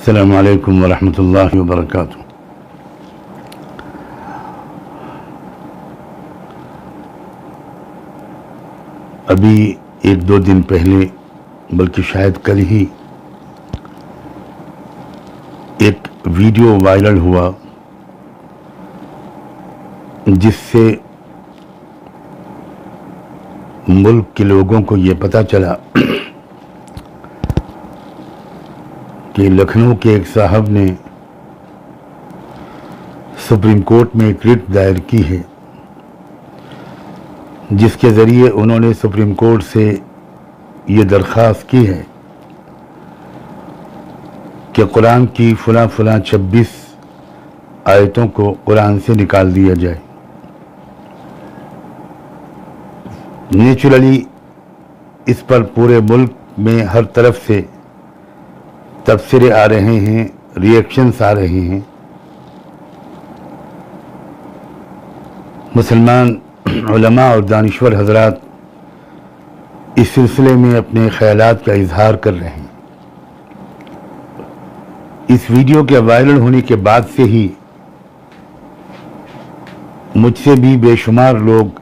अस्सलामु अलैकुम वरहमतुल्लाहि वबरकातुहू। अभी एक दो दिन पहले, बल्कि शायद कल ही, एक वीडियो वायरल हुआ जिससे मुल्क के लोगों को ये पता चला कि लखनऊ के एक साहब ने सुप्रीम कोर्ट में एक रिट दायर की है, जिसके ज़रिए उन्होंने सुप्रीम कोर्ट से ये दरख्वास्त की है कि कुरान की फ़लाँ 26 आयतों को कुरान से निकाल दिया जाए। नेचुरली इस पर पूरे मुल्क में हर तरफ से तबसरे आ रहे हैं, रिएक्शंस आ रहे हैं। मुसलमान उलमा और दानिश्वर हजरात इस सिलसिले में अपने ख्यालात का इजहार कर रहे हैं। इस वीडियो के वायरल होने के बाद से ही मुझसे भी बेशुमार लोग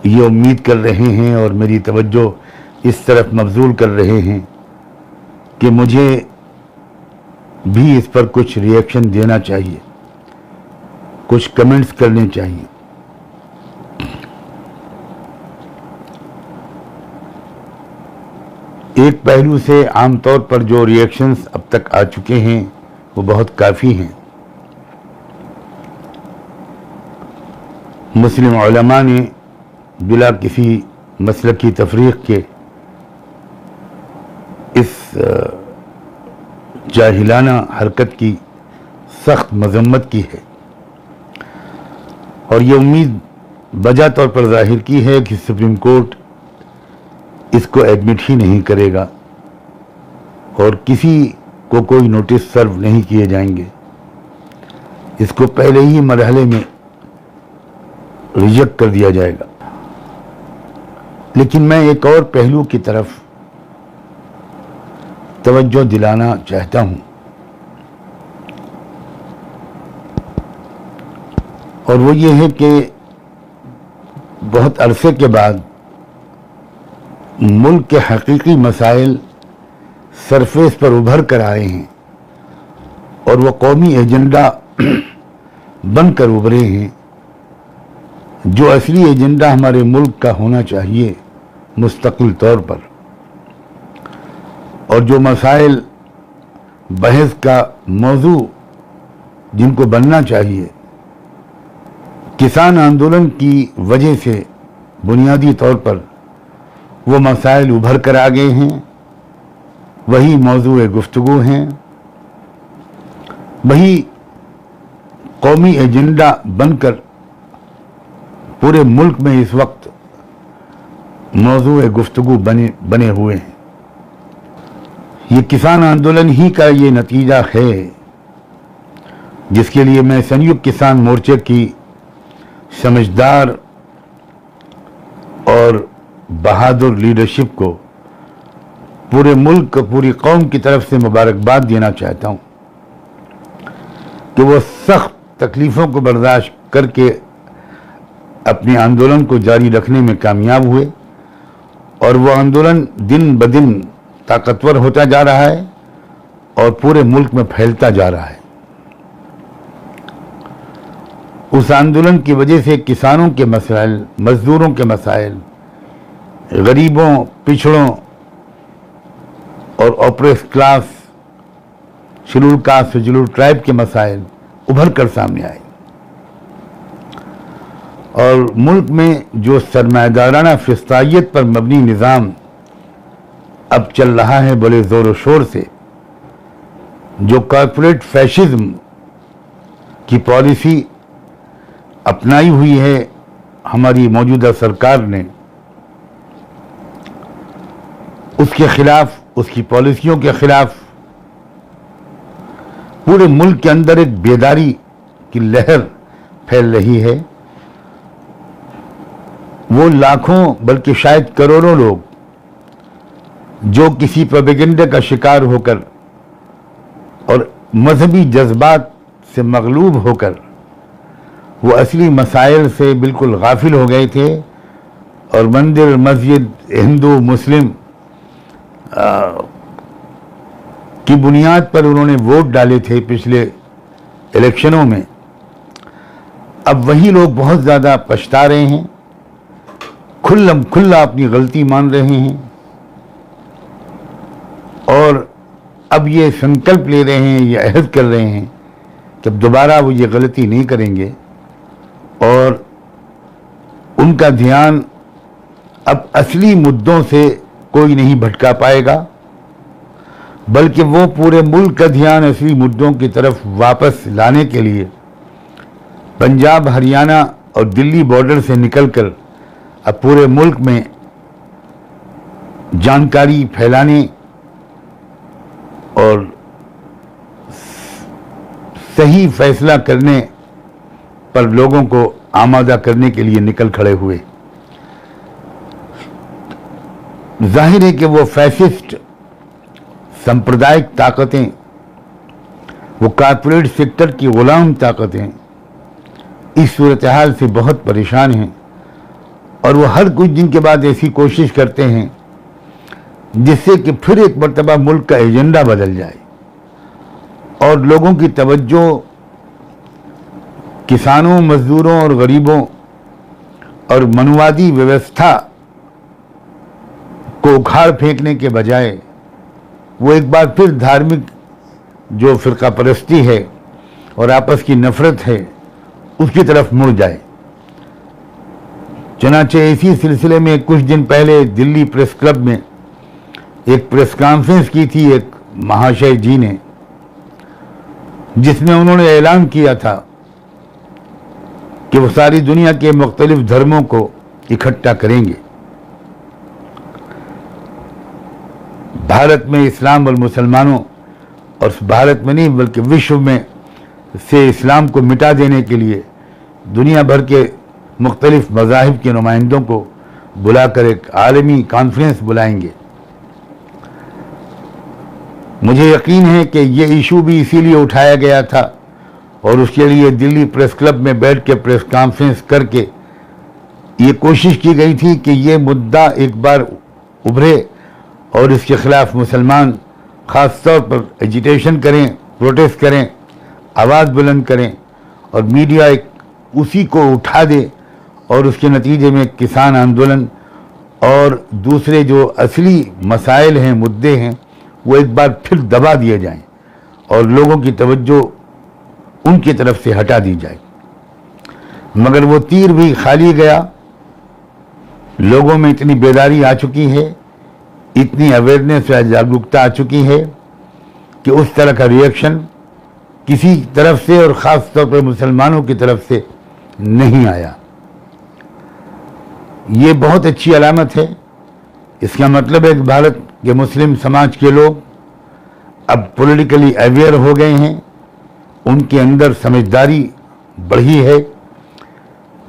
ये उम्मीद कर रहे हैं और मेरी तवज्जो इस तरफ मबजूल कर रहे हैं कि मुझे भी इस पर कुछ रिएक्शन देना चाहिए, कुछ कमेंट्स करने चाहिए। एक पहलू से आमतौर पर जो रिएक्शंस अब तक आ चुके हैं वो बहुत काफ़ी हैं। मुस्लिम उलमा ने बिला किसी मसलकी तफरीक के इस जाहिलाना हरकत की सख्त मजम्मत की है और ये उम्मीद बजा तौर पर जाहिर की है कि सुप्रीम कोर्ट इसको एडमिट ही नहीं करेगा और किसी को कोई नोटिस सर्व नहीं किए जाएंगे। इसको पहले ही मरहले में रिजेक्ट कर दिया जाएगा। लेकिन मैं एक और पहलू की तरफ तवज्जो दिलाना चाहता हूं और वो ये है कि बहुत अरसे के बाद मुल्क के हकीकी मसाइल सरफेस पर उभर कर आए हैं और वो कौमी एजेंडा बनकर उभरे हैं, जो असली एजेंडा हमारे मुल्क का होना चाहिए मुस्तकिल तौर पर। और जो मसाइल बहस का मौजू जिनको बनना चाहिए, किसान आंदोलन की वजह से बुनियादी तौर पर वो मसाइल उभर कर आ गए हैं, वही मौजू गुफ्तगू हैं, वही कौमी एजेंडा बनकर पूरे मुल्क में इस वक्त मौजू गुफ्तगू बने हुए हैं। ये किसान आंदोलन ही का ये नतीजा है जिसके लिए मैं संयुक्त किसान मोर्चे की समझदार और बहादुर लीडरशिप को पूरे मुल्क, पूरी कौम की तरफ से मुबारकबाद देना चाहता हूँ कि वो सख्त तकलीफ़ों को बर्दाश्त करके अपने आंदोलन को जारी रखने में कामयाब हुए और वो आंदोलन दिन ब दिन ताकतवर होता जा रहा है और पूरे मुल्क में फैलता जा रहा है। उस आंदोलन की वजह से किसानों के मसाइल, मजदूरों के मसाइल, गरीबों, पिछड़ों और oppress class, schedule caste, schedule tribe के मसाइल उभर कर सामने आए और मुल्क में जो सरमायादाराना फिस्तायत पर मबनी निज़ाम अब चल रहा है बड़े ज़ोर शोर से, जो कॉर्पोरेट फैशिज्म की पॉलिसी अपनाई हुई है हमारी मौजूदा सरकार ने, उसके खिलाफ, उसकी पॉलिसियों के खिलाफ पूरे मुल्क के अंदर एक बेदारी की लहर फैल रही है। वो लाखों बल्कि शायद करोड़ों लोग जो किसी प्रोपेगेंडा का शिकार होकर और मजहबी जज्बात से मगलूब होकर वो असली मसाइल से बिल्कुल गाफिल हो गए थे और मंदिर मस्जिद हिंदू मुस्लिम की बुनियाद पर उन्होंने वोट डाले थे पिछले इलेक्शनों में। अब वही लोग बहुत ज़्यादा पछता रहे हैं, खुल्लम खुल्ला अपनी गलती मान रहे हैं और अब ये संकल्प ले रहे हैं, ये अहद कर रहे हैं कि अब दोबारा वो ये गलती नहीं करेंगे और उनका ध्यान अब असली मुद्दों से कोई नहीं भटका पाएगा, बल्कि वो पूरे मुल्क का ध्यान असली मुद्दों की तरफ वापस लाने के लिए पंजाब, हरियाणा और दिल्ली बॉर्डर से निकलकर अब पूरे मुल्क में जानकारी फैलाने और सही फैसला करने पर लोगों को आमादा करने के लिए निकल खड़े हुए। जाहिर है कि वो फैसिस्ट सांप्रदायिक ताकतें, वो कॉर्पोरेट सेक्टर की गुलाम ताकतें इस सूरत हाल से बहुत परेशान हैं और वो हर कुछ दिन के बाद ऐसी कोशिश करते हैं जिससे कि फिर एक मरतबा मुल्क का एजेंडा बदल जाए और लोगों की तवज्जो किसानों, मजदूरों और गरीबों और मनुवादी व्यवस्था को उखाड़ फेंकने के बजाय वो एक बार फिर धार्मिक जो फिरका परस्ती है और आपस की नफरत है उसकी तरफ मुड़ जाए। चुनांचे इसी सिलसिले में कुछ दिन पहले दिल्ली प्रेस क्लब में एक प्रेस कॉन्फ्रेंस की थी एक महाशय जी ने, जिसमें उन्होंने ऐलान किया था कि वो सारी दुनिया के मुख्तलिफ धर्मों को इकट्ठा करेंगे। भारत में इस्लाम और मुसलमानों, और भारत में नहीं बल्कि विश्व में से इस्लाम को मिटा देने के लिए दुनिया भर के मुख्तलिफ मज़ाहिब के नुमाइंदों को बुलाकर एक आलमी कॉन्फ्रेंस बुलाएंगे। मुझे यकीन है कि ये इशू भी इसीलिए उठाया गया था और उसके लिए दिल्ली प्रेस क्लब में बैठ के प्रेस कॉन्फ्रेंस करके ये कोशिश की गई थी कि ये मुद्दा एक बार उभरे और इसके खिलाफ मुसलमान ख़ास तौर पर एजिटेशन करें, प्रोटेस्ट करें, आवाज़ बुलंद करें और मीडिया एक उसी को उठा दे और उसके नतीजे में किसान आंदोलन और दूसरे जो असली मसाइल हैं, मुद्दे हैं, वो एक बार फिर दबा दिए जाएं और लोगों की तवज्जो उनकी तरफ से हटा दी जाए। मगर वो तीर भी खाली गया। लोगों में इतनी बेदारी आ चुकी है, इतनी अवेयरनेस या जागरूकता आ चुकी है कि उस तरह का रिएक्शन किसी तरफ से और ख़ास तौर पर मुसलमानों की तरफ से नहीं आया। ये बहुत अच्छी अलामत है। इसका मतलब है कि भारत के मुस्लिम समाज के लोग अब पॉलिटिकली अवेयर हो गए हैं, उनके अंदर समझदारी बढ़ी है।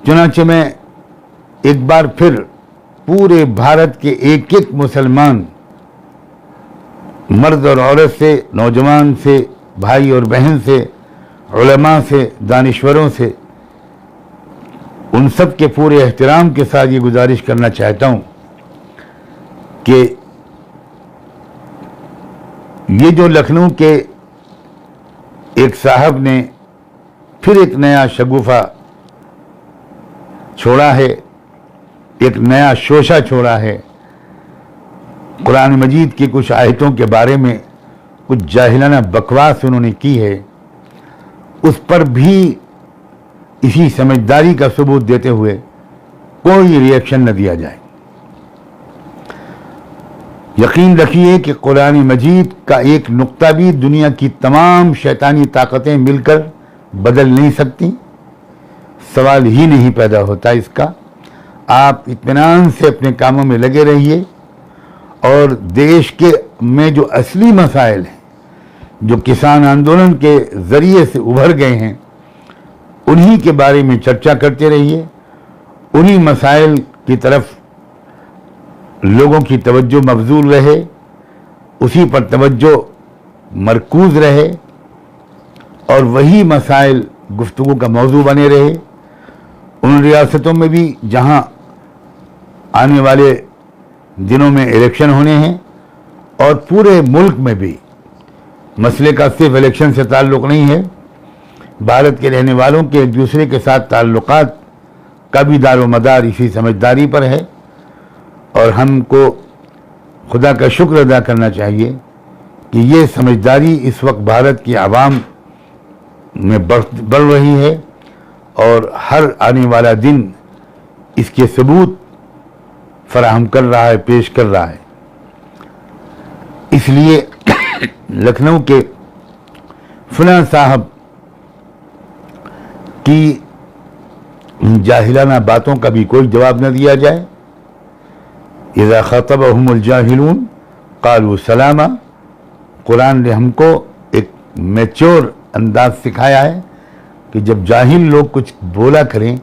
चुनांचे में एक बार फिर पूरे भारत के एक एक मुसलमान, मर्द और औरत से, नौजवान से, भाई और बहन से, उलमा से, दानिश्वरों से, उन सब के पूरे एहतराम के साथ ये गुजारिश करना चाहता हूँ कि ये जो लखनऊ के एक साहब ने फिर एक नया शगुफा छोड़ा है, एक नया शोशा छोड़ा है, कुरान मजीद की कुछ आयतों के बारे में कुछ जाहिलाना बकवास उन्होंने की है, उस पर भी इसी समझदारी का सबूत देते हुए कोई रिएक्शन न दिया जाए। यकीन रखिए कि कुरान मजीद का एक नुक्ता भी दुनिया की तमाम शैतानी ताकतें मिलकर बदल नहीं सकती। सवाल ही नहीं पैदा होता इसका। आप इत्मीनान से अपने कामों में लगे रहिए और देश के में जो असली मसाइल हैं, जो किसान आंदोलन के ज़रिए से उभर गए हैं, उन्हीं के बारे में चर्चा करते रहिए। उन्हीं मसाइल की तरफ लोगों की तवज्जो मबजूल रहे उसी पर तवज्जो मरकूज रहे और वही मसाइल गुफ्तगू का मौजू बने रहे। उन रियासतों में भी जहां आने वाले दिनों में इलेक्शन होने हैं और पूरे मुल्क में भी, मसले का सिर्फ इलेक्शन से ताल्लुक़ नहीं है, भारत के रहने वालों के एक दूसरे के साथ ताल्लुकात का भी दारो मदार इसी समझदारी पर है। और हमको खुदा का शुक्र अदा करना चाहिए कि ये समझदारी इस वक्त भारत की आवाम में बढ़ रही है और हर आने वाला दिन इसके सबूत फराहम कर रहा है, पेश कर रहा है। इसलिए लखनऊ के फलां साहब की जाहिलाना बातों का भी कोई जवाब न दिया जाए। इज़ा ख़तबहुमुल जाहिलून क़ालू सलामा। कुरान ने हमको एक मैच्योर अंदाज सिखाया है कि जब जाहिल लोग कुछ बोला करें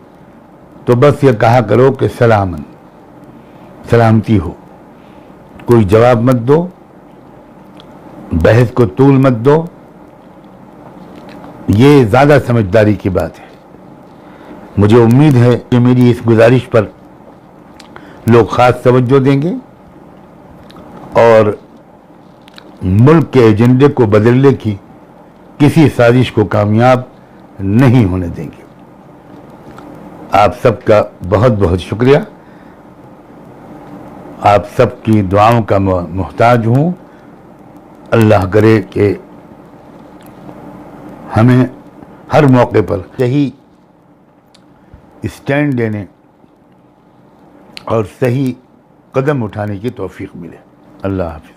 तो बस ये कहा करो कि सलामन, सलामती हो, कोई जवाब मत दो, बहस को तूल मत दो। ये ज़्यादा समझदारी की बात है। मुझे उम्मीद है कि मेरी इस गुजारिश पर लोग ख़ास तवज्जो देंगे और मुल्क के एजेंडे को बदलने की किसी साजिश को कामयाब नहीं होने देंगे। आप सबका बहुत बहुत शुक्रिया। आप सबकी दुआओं का मोहताज हूँ। अल्लाह करे कि हमें हर मौके पर सही स्टैंड लेने और सही कदम उठाने की तौफीक मिले। अल्लाह हाफ़िज़।